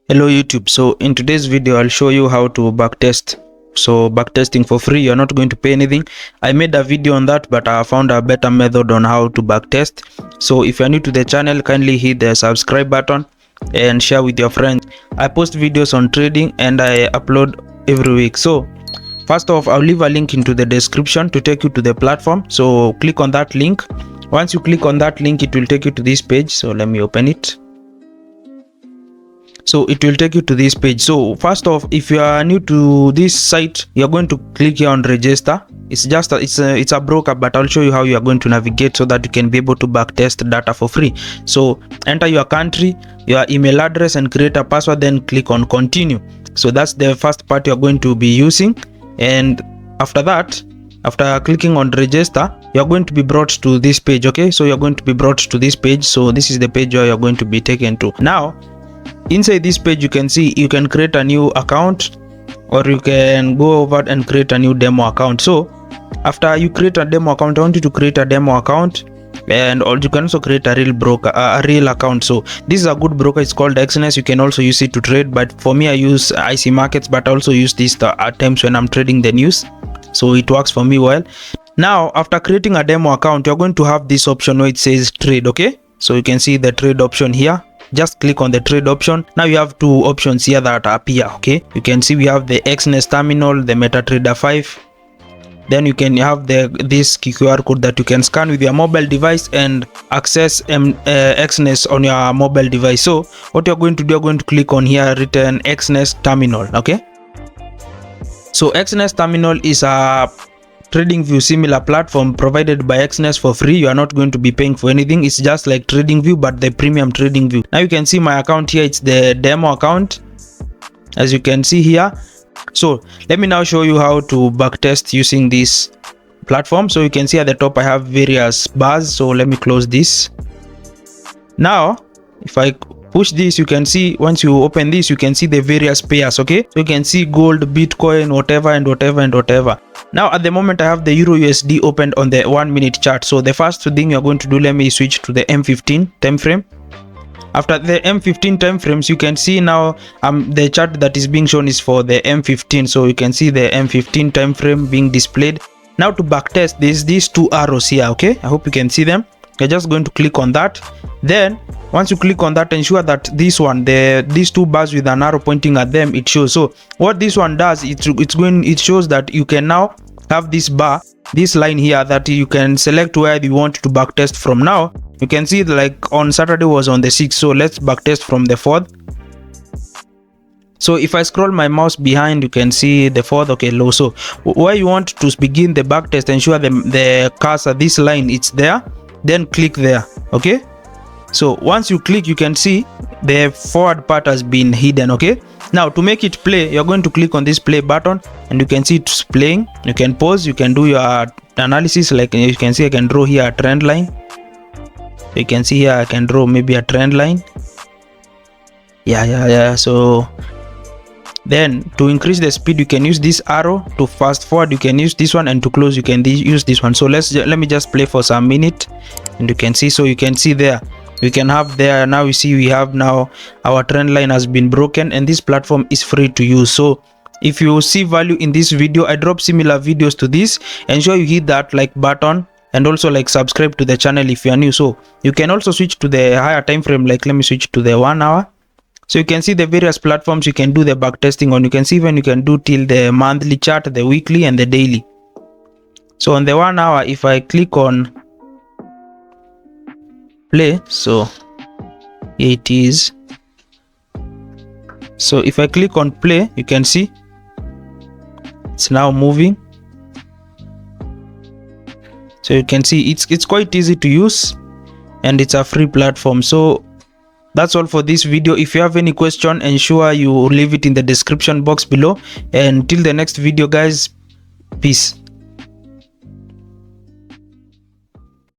Hello YouTube. So in today's video I'll show you how to backtest. So backtesting for free, you're not going to pay anything. I made a video on that, but I found a better method on how to backtest. So if you're new to the channel, kindly hit the subscribe button and share with your friends. I post videos on trading and I upload every week. So first off, I'll leave a link into the description to take you to the platform. So click on that link. Once you click on that link, it will take you to this page. So let me open it. So it will take you to this page. So first off, if you are new to this site, you're going to click here on register. It's just it's a broker, but I'll show you how you are going to navigate so that you can be able to backtest data for free. So enter your country, your email address, and create a password, then click on continue. So that's the first part you're going to be using. And after that, after clicking on register, you're going to be brought to this page. Okay, so you're going to be brought to this page. So this is the page where you're going to be taken to. Now inside this page, you can see you can create a new account, or you can go over and create a new demo account. So after you create a demo account, I want you to create a demo account, and you can also create a real broker, a real account. So this is a good broker. It's called XNS. You can also use it to trade, but for me I use IC markets, but I also use this at times when I'm trading the news. So it works for me well. Now after creating a demo account, you're going to have this option where it says trade. Okay, so you can see the trade option here. Just click on the trade option. Now you have two options here that appear. Okay, you can see we have the XNS terminal, the MetaTrader 5. Then you can have this QR code that you can scan with your mobile device and access XNS on your mobile device. So what you're going to do, you're going to click on here written XNS terminal. Okay, so XNS terminal is a TradingView similar platform provided by XNS for free. You are not going to be paying for anything. It's just like TradingView, but the premium TradingView. Now you can see my account here. It's the demo account, as you can see here. So let me now show you how to backtest using this platform. So you can see at the top I have various bars. So let me close this. Now if I push this, you can see once you open this, you can see the various pairs. Okay, so you can see gold, Bitcoin, whatever and whatever and whatever. Now at the moment I have the Euro USD opened on the 1 minute chart. So the first thing you're going to do, let me switch to the M15 time frame. After the M15 time frames, you can see now the chart that is being shown is for the M15. So you can see the M15 time frame being displayed. Now to backtest, there's these two arrows here. Okay, I hope you can see them. You're just going to click on that. Then once you click on that, ensure that this one, these two bars with an arrow pointing at them, it shows. So what this one does, it shows that you can now have this bar, this line here, that you can select where you want to backtest from. Now you can see like on Saturday was on the 6th, so let's backtest from the 4th. So if I scroll my mouse behind, you can see the 4th. Okay, low. So where you want to begin the backtest, ensure the cursor, this line, it's there, then click there. Okay, so once you click, you can see the forward part has been hidden. Okay, now to make it play, you're going to click on this play button, and you can see it's playing. You can pause, you can do your analysis. Like you can see I can draw here a trend line. You can see here I can draw maybe a trend line. Yeah. So then to increase the speed, you can use this arrow. To fast forward, you can use this one, and to close, you can use this one. So let me just play for some minute, and you can see. So you can see there, we can have there. Now you see we have now our trend line has been broken, and this platform is free to use. So if you see value in this video, I drop similar videos to this. Ensure you hit that like button, and also like subscribe to the channel if you are new. So you can also switch to the higher time frame. Like let me switch to the 1 hour. So you can see the various platforms you can do the backtesting on. You can see when you can do till the monthly chart, the weekly and the daily. So on the 1 hour, if I click on play, so here it is. So if I click on play, you can see it's now moving. So you can see it's quite easy to use, and it's a free platform. So that's all for this video. If you have any question, ensure you leave it in the description box below. And till the next video guys, peace.